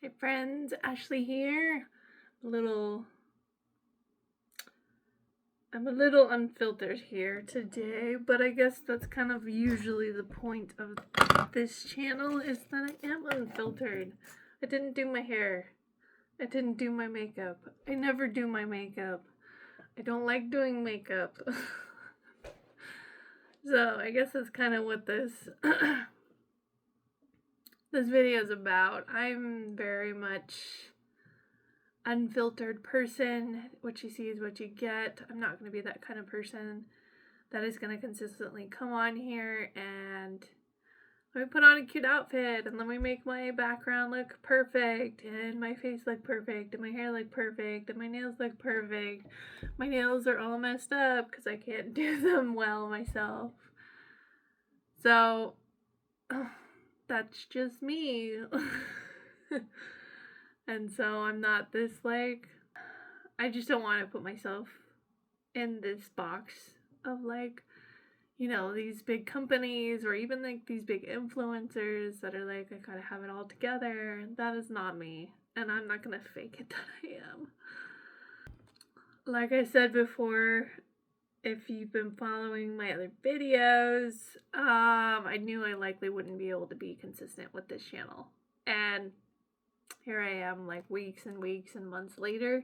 Hey friends, Ashley here. I'm a little unfiltered here today, but I guess that's kind of usually the point of this channel, is that I am unfiltered. I didn't do my hair. I didn't do my makeup. I never do my makeup. I don't like doing makeup. So I guess that's kind of what this this video is about. I'm very much unfiltered person. What you see is what you get. I'm not going to be that kind of person that is going to consistently come on here and let me put on a cute outfit and let me make my background look perfect and my face look perfect and my hair look perfect and my nails look perfect. My nails are all messed up because I can't do them well myself. So that's just me. And so I'm not this, like, I just don't want to put myself in this box of, like, you know, these big companies or even like these big influencers that are like, I gotta have it all together. That is not me, and I'm not gonna fake it that I am. Like I said before, if you've been following my other videos, I knew I likely wouldn't be able to be consistent with this channel. And here I am, like, weeks and weeks and months later,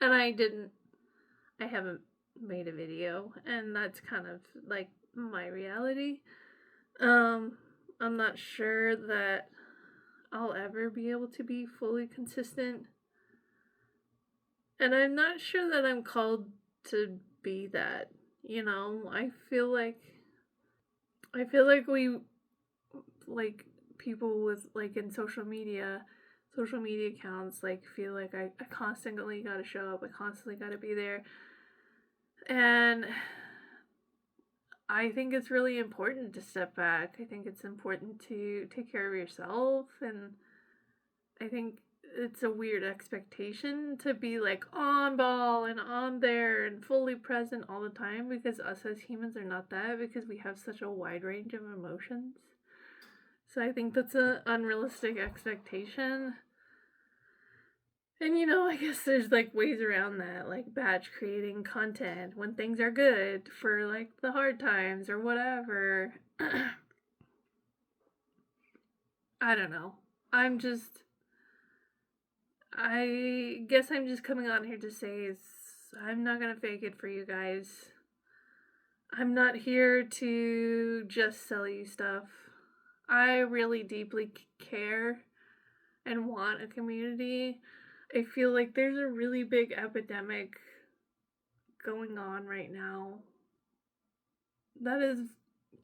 and I haven't made a video, and that's kind of like my reality. I'm not sure that I'll ever be able to be fully consistent, and I'm not sure that I'm called to be that, you know. I feel like we, like, people with, like, in social media accounts, like, feel like I constantly gotta show up, I constantly gotta be there. And I think it's really important to step back. I think it's important to take care of yourself, and I think it's a weird expectation to be, like, on ball and on there and fully present all the time, because us as humans are not that, because we have such a wide range of emotions. So I think that's an unrealistic expectation. And, you know, I guess there's, like, ways around that, like batch creating content when things are good for, like, the hard times or whatever. I don't know. I guess I'm just coming on here to say I'm not gonna fake it for you guys. I'm not here to just sell you stuff. I really deeply care and want a community. I feel like there's a really big epidemic going on right now that has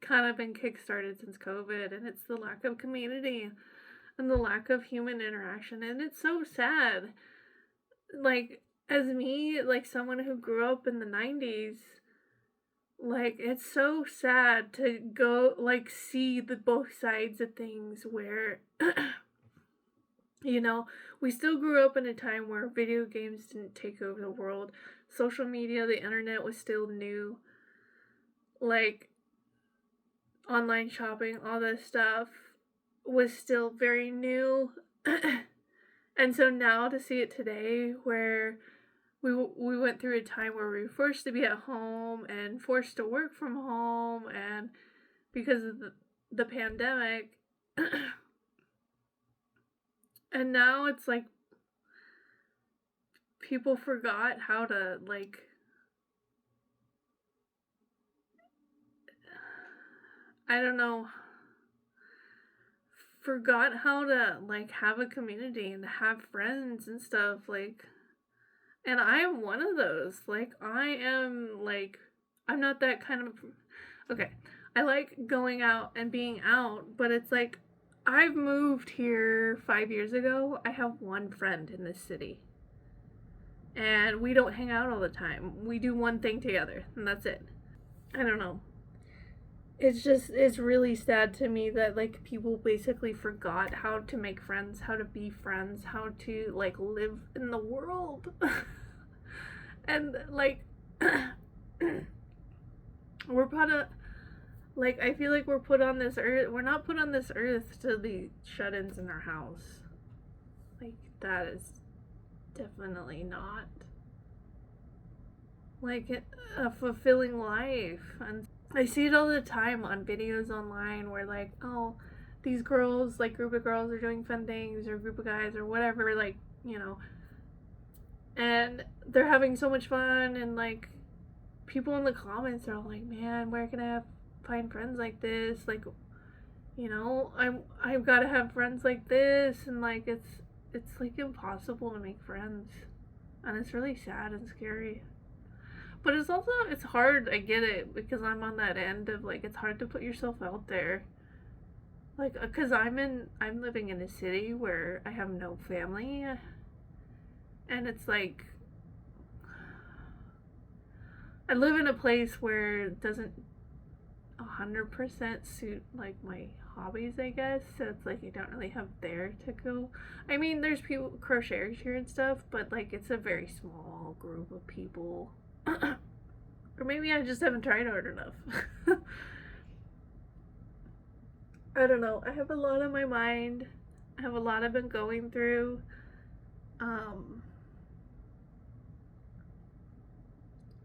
kind of been kickstarted since COVID, and it's the lack of community and the lack of human interaction, and it's so sad. Like, as me, like, someone who grew up in the 90s, like, it's so sad to go, like, see the both sides of things where you know, we still grew up in a time where video games didn't take over the world. Social media, the internet was still new. Like, online shopping, all this stuff was still very new. And so now to see it today, where we went through a time where we were forced to be at home and forced to work from home, and because of the pandemic, and now it's like people forgot how to, like, I don't know, forgot how to, like, have a community and have friends and stuff, like, and I am one of those. Like, I'm not that kind of, okay, I like going out and being out, but it's like, I've moved here 5 years ago. I have one friend in this city, and we don't hang out all the time. We do one thing together, and that's it. I don't know. It's really sad to me that, like, people basically forgot how to make friends, how to be friends, how to, like, live in the world. And, like, we're put on, like, I feel like we're put on this earth. We're not put on this earth to be shut-ins in our house. Like, that is definitely not like a fulfilling life. And I see it all the time on videos online where, like, oh, these girls, like, group of girls are doing fun things, or group of guys, or whatever, like, you know, and they're having so much fun, and, like, people in the comments are all like, man, where can I find friends like this? Like, you know, I've got to have friends like this, and, like, it's like impossible to make friends, and it's really sad and scary. But it's also, it's hard, I get it, because I'm on that end of, like, it's hard to put yourself out there. Like, because I'm living in a city where I have no family, and it's like, I live in a place where it doesn't 100% suit, like, my hobbies, I guess, so it's like I don't really have there to go. I mean, there's people, crocheters here and stuff, but, like, it's a very small group of people. Or maybe I just haven't tried hard enough. I don't know. I have a lot on my mind. I have a lot I've been going through.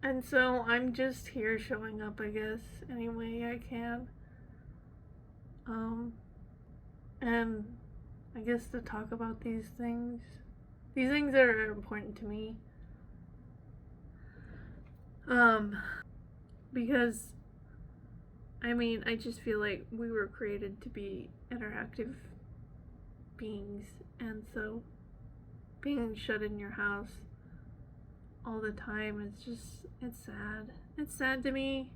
And so I'm just here showing up, I guess, any way I can. And I guess to talk about these things that are important to me. Because, I mean, I just feel like we were created to be interactive beings, and so being shut in your house all the time is just, it's sad. It's sad to me,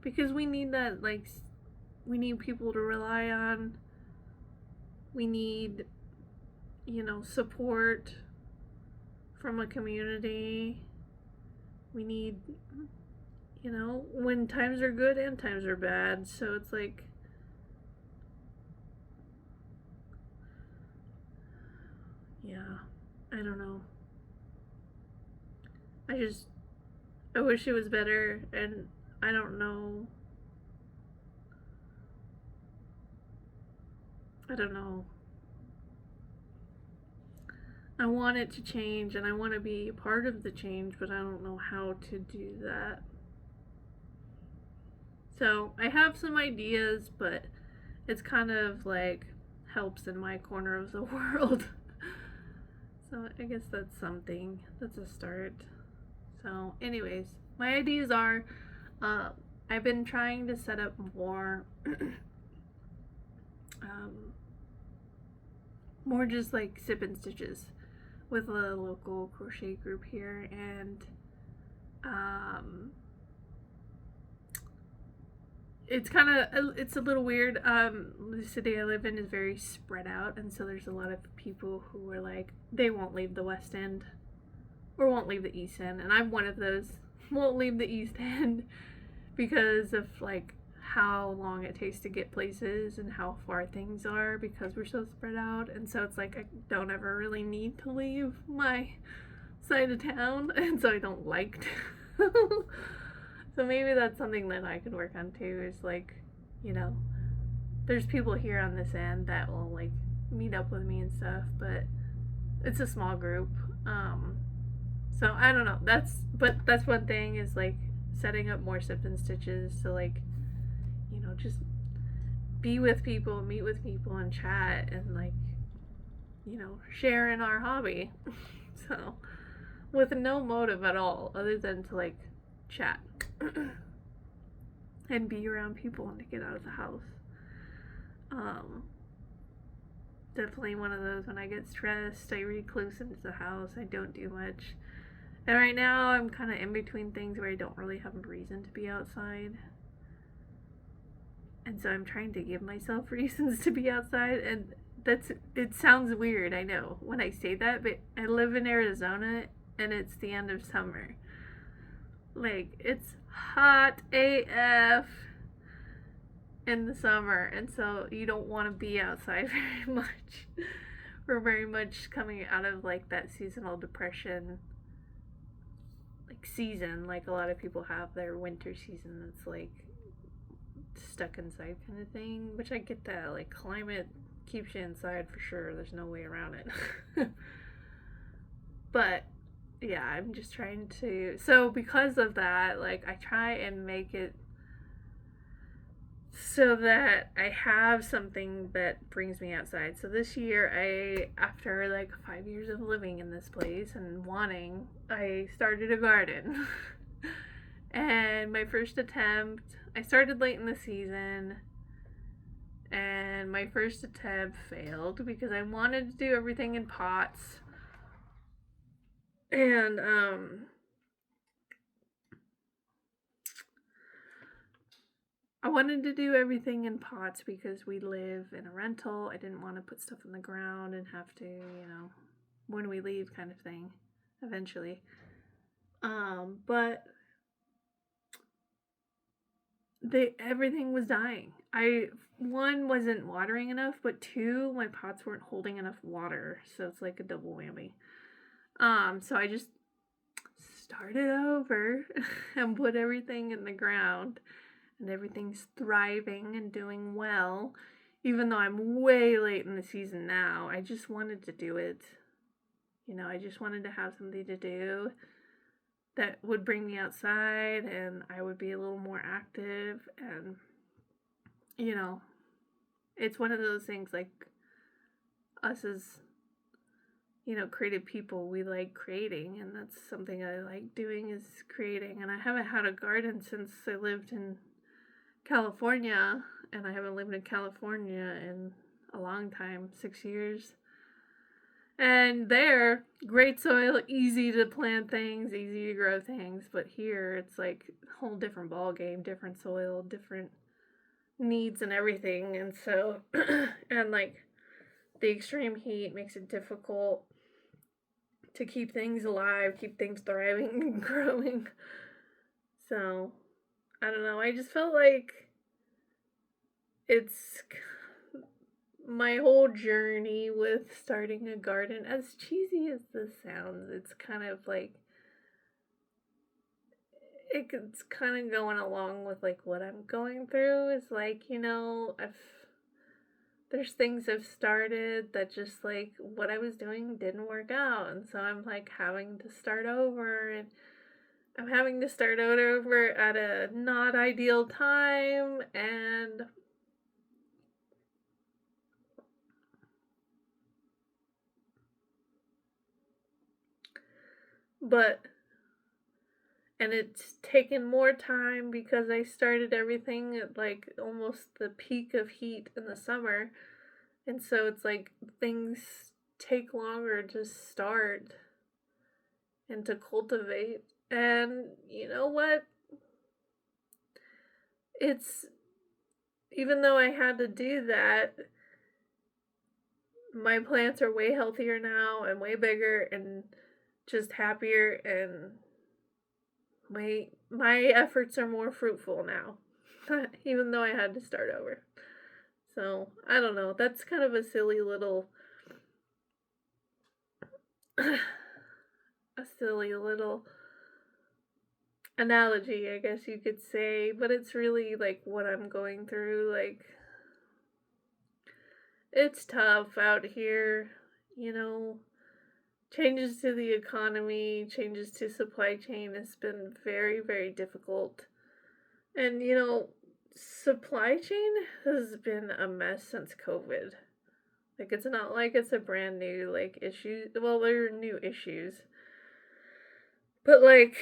because we need that, like, we need people to rely on. We need, you know, support from a community. We need, you know, when times are good and times are bad. So it's like, yeah, I don't know. I wish it was better, and I don't know. I don't know. I want it to change, and I want to be part of the change, but I don't know how to do that. So I have some ideas, but it's kind of like helps in my corner of the world. So I guess that's something. That's a start. So anyways, my ideas are, I've been trying to set up more more just like sip and stitches with a local crochet group here, and it's kind of, it's a little weird. The city I live in is very spread out, and so there's a lot of people who are like, they won't leave the West End or won't leave the East End, and I'm one of those. Won't leave the East End because of, like, how long it takes to get places and how far things are, because we're so spread out. And so it's like I don't ever really need to leave my side of town, and so I don't like to. So maybe that's something that I could work on too, is, like, you know, there's people here on this end that will, like, meet up with me and stuff, but it's a small group. So I don't know. That's one thing, is, like, setting up more sip and stitches to, like, you know, just be with people, meet with people, and chat, and, like, you know, share in our hobby. So with no motive at all other than to, like, chat and be around people and to get out of the house. Definitely one of those, when I get stressed, I recluse into the house. I don't do much. And right now I'm kind of in between things where I don't really have a reason to be outside. And so I'm trying to give myself reasons to be outside, and it sounds weird, I know, when I say that, but I live in Arizona, and it's the end of summer. Like, it's hot AF in the summer, and so you don't want to be outside very much. We're very much coming out of, like, that seasonal depression, like, season, like a lot of people have their winter season that's, like, stuck inside kind of thing, which I get that, like, climate keeps you inside for sure. There's no way around it. But yeah, I'm just trying to. So because of that, like I try and make it so that I have something that brings me outside. So this year, after like 5 years of living in this place and wanting, I started a garden. And my first attempt, I started late in the season, and my first attempt failed because I wanted to do everything in pots. And I wanted to do everything in pots because we live in a rental. I didn't want to put stuff in the ground and have to, when we leave kind of thing eventually. But everything was dying. One, wasn't watering enough, but two, my pots weren't holding enough water. So it's like a double whammy. So I just started over and put everything in the ground. And everything's thriving and doing well. Even though I'm way late in the season now, I just wanted to do it. I just wanted to have something to do that would bring me outside and I would be a little more active. And, it's one of those things like us as, creative people, we like creating. And that's something I like doing is creating. And I haven't had a garden since I lived in California, and I haven't lived in California in a long time, 6 years. And there, great soil, easy to plant things, easy to grow things, but here it's like a whole different ball game, different soil, different needs and everything. And so and like the extreme heat makes it difficult to keep things alive, keep things thriving and growing. So I don't know, I just felt like it's my whole journey with starting a garden, as cheesy as this sounds, it's kind of like, it's kind of going along with like what I'm going through. Is like, there's things I've started that just like what I was doing didn't work out, and so I'm like having to start over, and I'm having to start over at a not ideal time. And it's taken more time because I started everything at like almost the peak of heat in the summer. And so it's like things take longer to start and to cultivate. And you know what? Even though I had to do that, my plants are way healthier now and way bigger and just happier, and my efforts are more fruitful now. Even though I had to start over. So, I don't know. That's kind of a silly little analogy, I guess you could say, but it's really like what I'm going through. Like, it's tough out here, changes to the economy, changes to supply chain has been very, very difficult. And, supply chain has been a mess since COVID. Like, it's not like it's a brand new, like, issue. Well, there are new issues. But, like,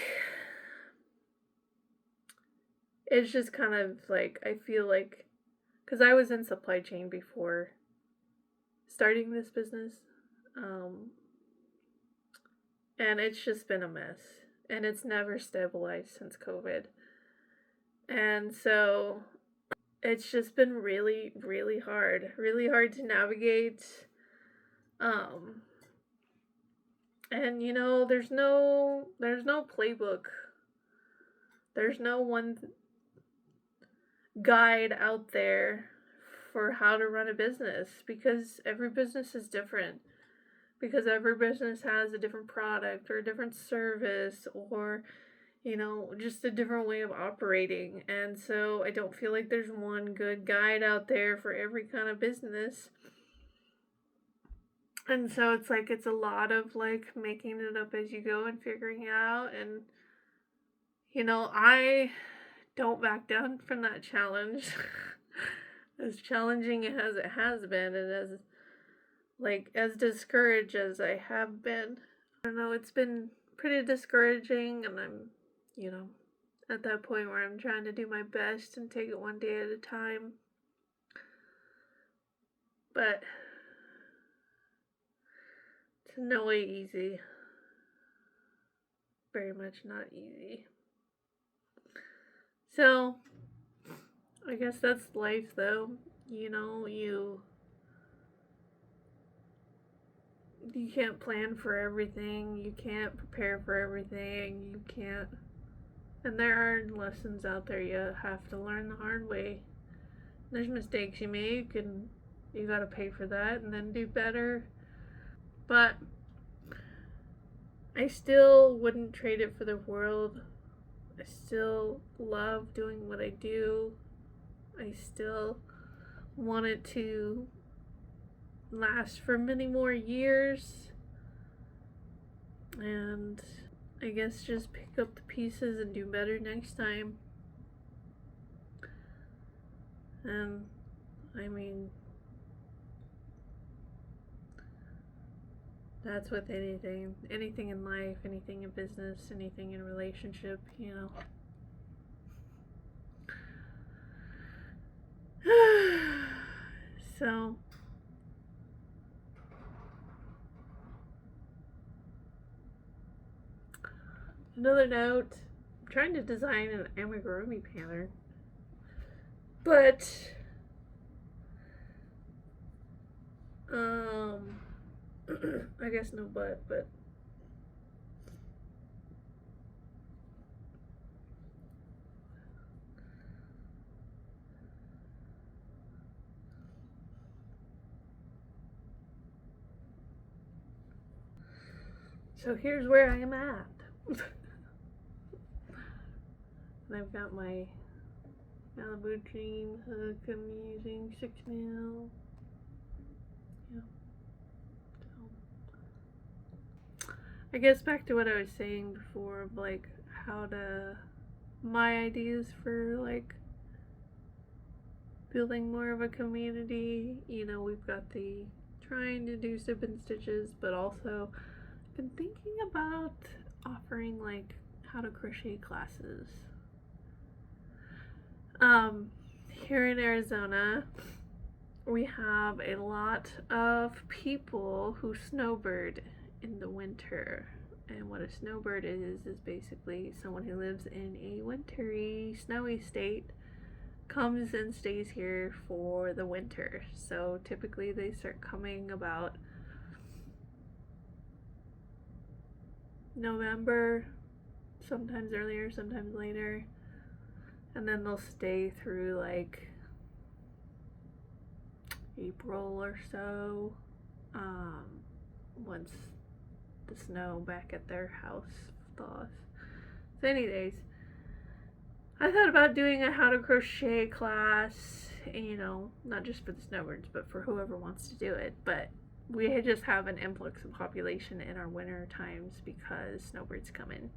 it's just kind of, like, I feel like, because I was in supply chain before starting this business. And it's just been a mess. And it's never stabilized since COVID. And so it's just been really, really hard to navigate. And there's no playbook. There's no one guide out there for how to run a business, because every business is different. Because every business has a different product or a different service, or just a different way of operating. And so I don't feel like there's one good guide out there for every kind of business. And so it's like it's a lot of like making it up as you go and figuring it out. And I don't back down from that challenge. As challenging as it has been, and as discouraged as I have been. I don't know, it's been pretty discouraging, and I'm, at that point where I'm trying to do my best and take it one day at a time. But it's no way easy. Very much not easy. So, I guess that's life, though. You can't plan for everything. You can't prepare for everything. You can't. And there are lessons out there you have to learn the hard way. There's mistakes you make, and you gotta pay for that and then do better. But I still wouldn't trade it for the world. I still love doing what I do. I still want it to last for many more years. And I guess just pick up the pieces and do better next time. And I mean, that's with anything in life, anything in business, anything in a relationship, So, another note, I'm trying to design an amigurumi pattern, but I guess no but so here's where I am at. And I've got my Malibu Dream hook I'm using, 6mm. Yeah. So, I guess back to what I was saying before of like my ideas for like building more of a community. We've got the trying to do sip and stitches, but also been thinking about offering like how to crochet classes. Here in Arizona, we have a lot of people who snowbird in the winter. And what a snowbird is basically someone who lives in a wintry, snowy state, comes and stays here for the winter. So typically they start coming about November, sometimes earlier, sometimes later. And then they'll stay through like April or so, once the snow back at their house thaws. So anyways, I thought about doing a how to crochet class, not just for the snowbirds, but for whoever wants to do it. But we just have an influx of population in our winter times because snowbirds come in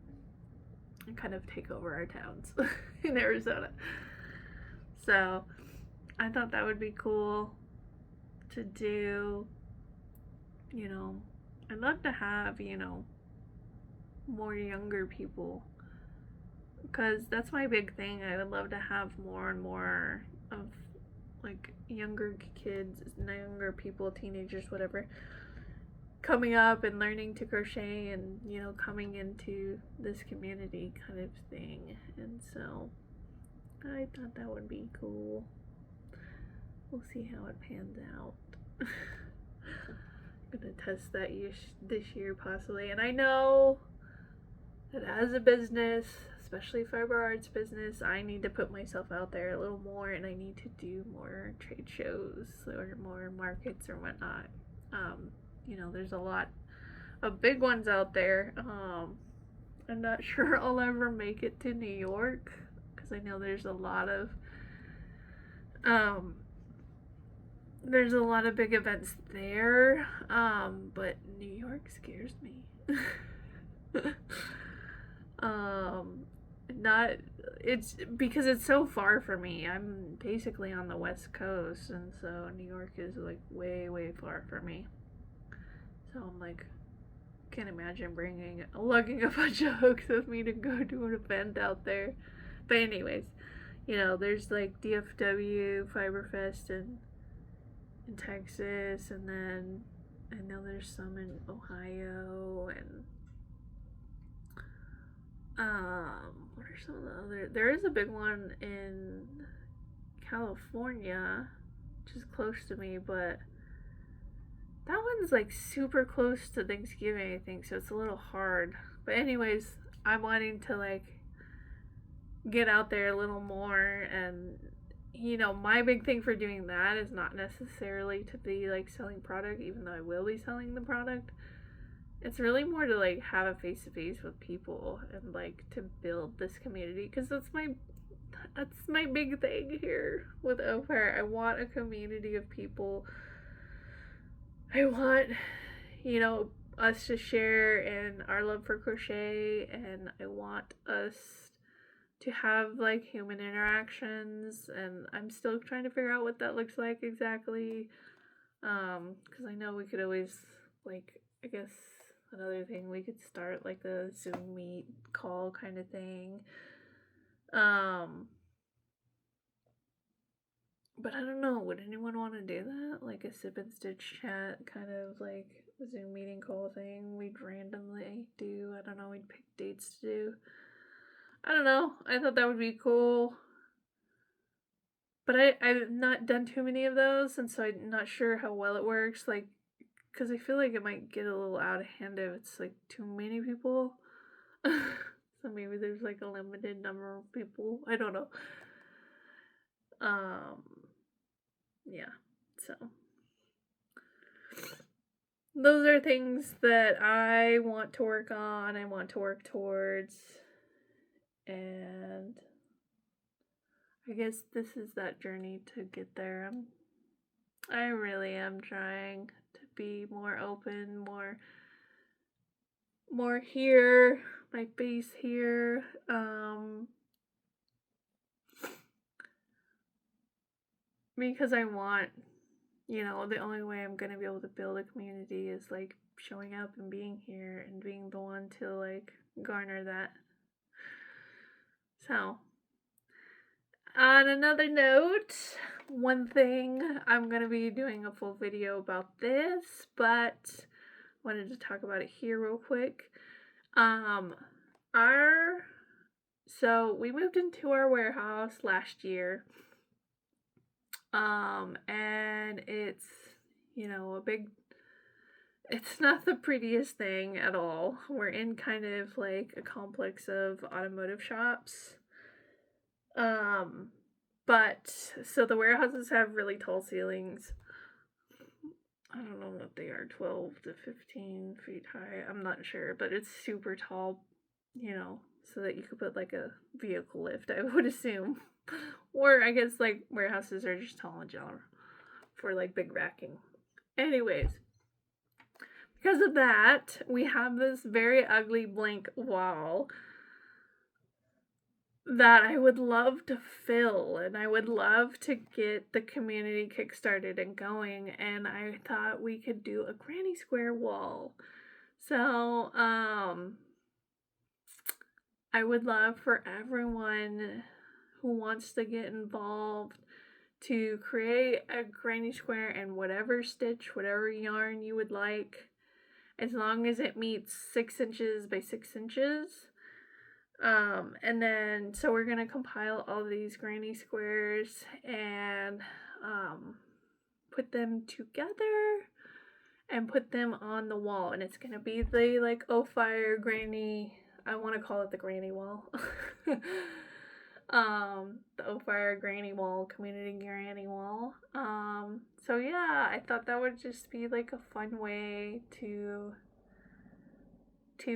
and kind of take over our towns in Arizona. So I thought that would be cool to do. I'd love to have, more younger people, because that's my big thing. I would love to have more and more of like younger kids, younger people, teenagers, whatever, coming up and learning to crochet and coming into this community kind of thing. And so I thought that would be cool. We'll see how it pans out. I'm gonna test that this year possibly. And I know that as a business, especially fiber arts business, I need to put myself out there a little more, and I need to do more trade shows or more markets or whatnot. There's a lot of big ones out there. I'm not sure I'll ever make it to New York, because I know there's a lot of there's a lot of big events there, but New York scares me. Not it's because it's so far for me. I'm basically on the West Coast, and so New York is like way far for me. So I'm like, can't imagine lugging a bunch of hooks with me to go do an event out there. But anyways, there's like DFW, Fiberfest, in Texas, and then I know there's some in Ohio, and what are some of the other? There is a big one in California, which is close to me, but that one's like super close to Thanksgiving, I think, so it's a little hard. But anyways, I'm wanting to like get out there a little more, and my big thing for doing that is not necessarily to be like selling product, even though I will be selling the product. It's really more to like have a face to face with people and like to build this community, because that's my big thing here with Ophire. I want a community of people. I want us to share in our love for crochet, and I want us to have like human interactions, and I'm still trying to figure out what that looks like exactly, because I know we could always, like, I guess another thing, we could start like a Zoom meet call kind of thing, but I don't know, would anyone want to do that, like a sip and stitch chat kind of like Zoom meeting call thing we'd randomly do? I don't know, we'd pick dates to do. I don't know. I thought that would be cool. But I've not done too many of those, and so I'm not sure how well it works. Like, because I feel like it might get a little out of hand if it's like too many people. So maybe there's like a limited number of people. I don't know. Yeah. So those are things that I want to work on. I want to work towards. And I guess this is that journey to get there. I really am trying to be more open, more here, my base here. Because I want, the only way I'm gonna be able to build a community is like showing up and being here and being the one to like garner that. So, on another note, one thing, I'm going to be doing a full video about this, but wanted to talk about it here real quick. So we moved into our warehouse last year, and it's, it's not the prettiest thing at all. We're in kind of like a complex of automotive shops. But so the warehouses have really tall ceilings. I don't know what they are, 12 to 15 feet high. I'm not sure, but it's super tall, so that you could put like a vehicle lift, I would assume. Or I guess like warehouses are just tall in general for like big racking. Anyways, because of that, we have this very ugly blank wall that I would love to fill, and I would love to get the community kickstarted and going, and I thought we could do a granny square wall. So I would love for everyone who wants to get involved to create a granny square in whatever stitch, whatever yarn you would like, as long as it meets 6 inches by 6 inches. And then, so we're going to compile all these granny squares and, put them together and put them on the wall. And it's going to be the, like, Ophire granny, I want to call it the granny wall. The Ophire granny wall, community granny wall. So yeah, I thought that would just be, like, a fun way to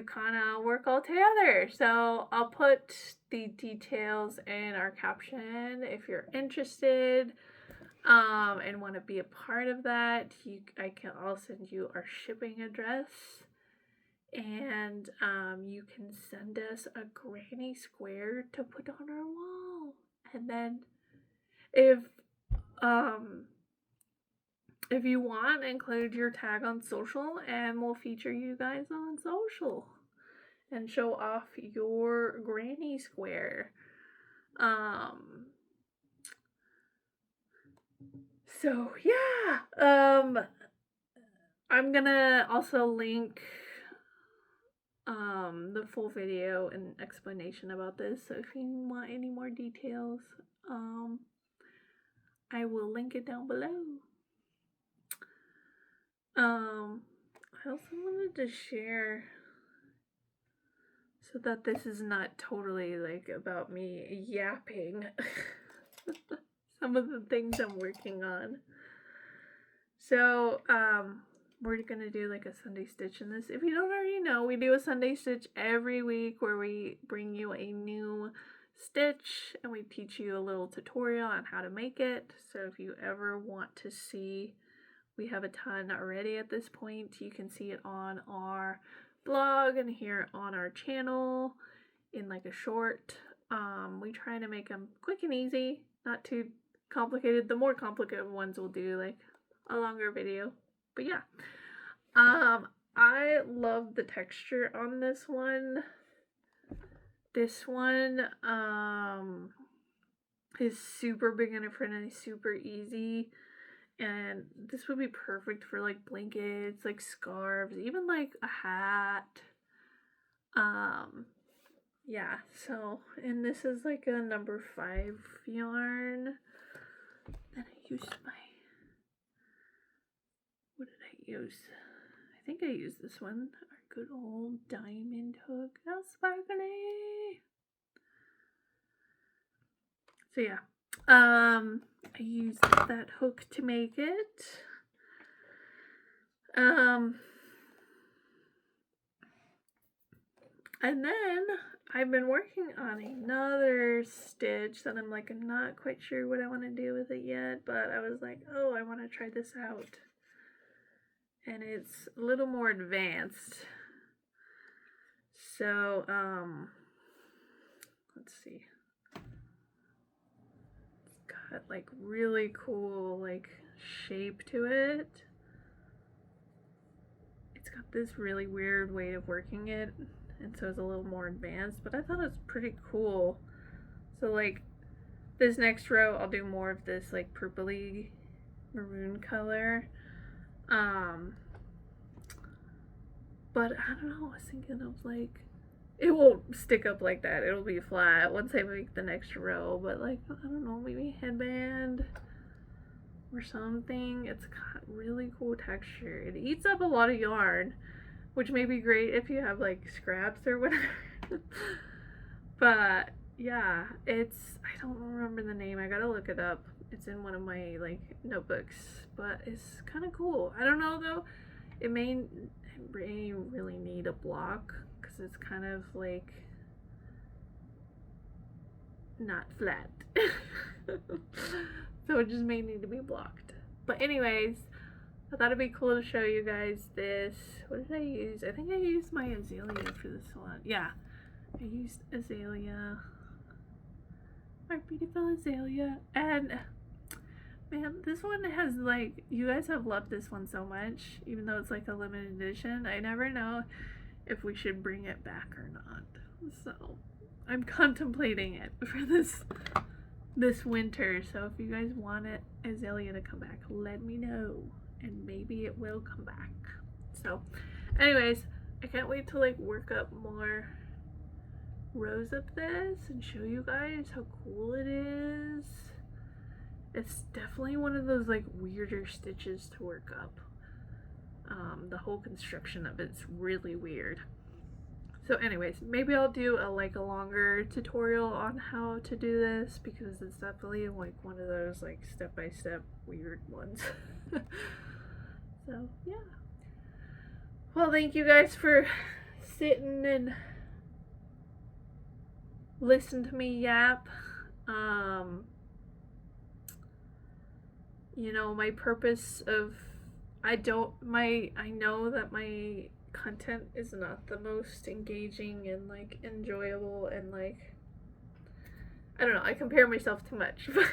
kind of work all together. So I'll put the details in our caption if you're interested. and want to be a part of that, I'll send you our shipping address, and you can send us a granny square to put on our wall. And then if you want, include your tag on social, and we'll feature you guys on social and show off your granny square. So yeah, I'm gonna also link the full video and explanation about this, so if you want any more details, I will link it down below. I also wanted to share, so that this is not totally like about me yapping, some of the things I'm working on. So, we're gonna do like a Sunday stitch in this. If you don't already know, we do a Sunday stitch every week where we bring you a new stitch and we teach you a little tutorial on how to make it. So if you ever want to see, we have a ton already at this point. You can see it on our blog and here on our channel in like a short. We try to make them quick and easy, not too complicated. The more complicated ones we'll do like a longer video. But yeah, I love the texture on this one. This one is super beginner friendly, super easy, and this would be perfect for like blankets, like scarves, even like a hat. Yeah, so, and this is like a number 5 yarn. Then I used what did I use? I think I used this one, our good old diamond hook. How sparkly! So yeah, I used that hook to make it. And then I've been working on another stitch that I'm not quite sure what I want to do with it yet, but I was like, oh, I want to try this out. And it's a little more advanced. So, let's see. It's got like really cool like shape to it. It's got this really weird way of working it, and so it's a little more advanced, but I thought it was pretty cool. So like this next row I'll do more of this like purpley maroon color. But I don't know, I was thinking of like, it won't stick up like that, it'll be flat once I make the next row, but like, I don't know, maybe a headband or something. It's got really cool texture. It eats up a lot of yarn, which may be great if you have like scraps or whatever. But yeah, it's, I don't remember the name, I gotta look it up. It's in one of my like notebooks, but it's kind of cool. I don't know though, it may really need a block because it's kind of like not flat. So it just may need to be blocked. But anyways, I thought it'd be cool to show you guys this. What did I use? I think I used my azalea for this one. Yeah, I used azalea, our beautiful azalea. And man, this one has like, you guys have loved this one so much, even though it's like a limited edition. I never know if we should bring it back or not. So I'm contemplating it for this winter. So if you guys want it, azalea to come back, let me know, and maybe it will come back. So anyways, I can't wait to like work up more rows of this and show you guys how cool it is. It's definitely one of those like weirder stitches to work up. The whole construction of it's really weird. So anyways, maybe I'll do a longer tutorial on how to do this, because it's definitely like one of those like step-by-step weird ones. So yeah. Well, thank you guys for sitting and listening to me yap. you know, my purpose of, I know that my content is not the most engaging and like enjoyable, and like, I don't know, I compare myself too much, but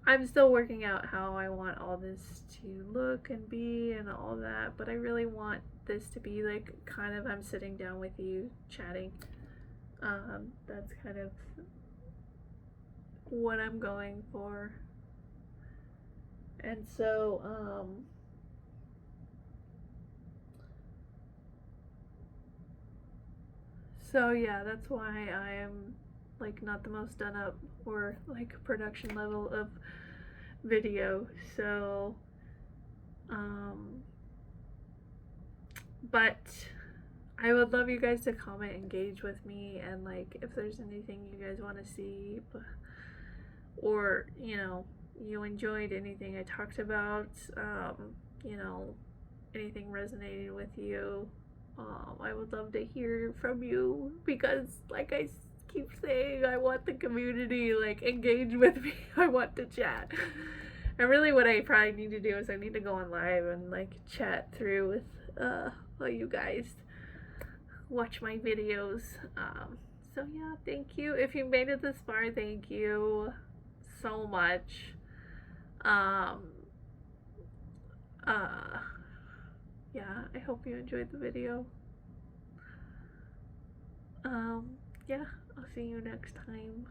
I'm still working out how I want all this to look and be and all that, but I really want this to be like kind of, I'm sitting down with you chatting. That's kind of what I'm going for. And so yeah, that's why I am like not the most done up or like production level of video. So but I would love you guys to comment, engage with me, and like if there's anything you guys want to see, or you know, you enjoyed anything I talked about, you know, anything resonated with you, I would love to hear from you, because like I keep saying, I want the community like engage with me. I want to chat. And really what I probably need to do is I need to go on live and like chat through with all you guys, watch my videos. So yeah, thank you. If you made it this far, thank you so much. Yeah, I hope you enjoyed the video. Yeah, I'll see you next time.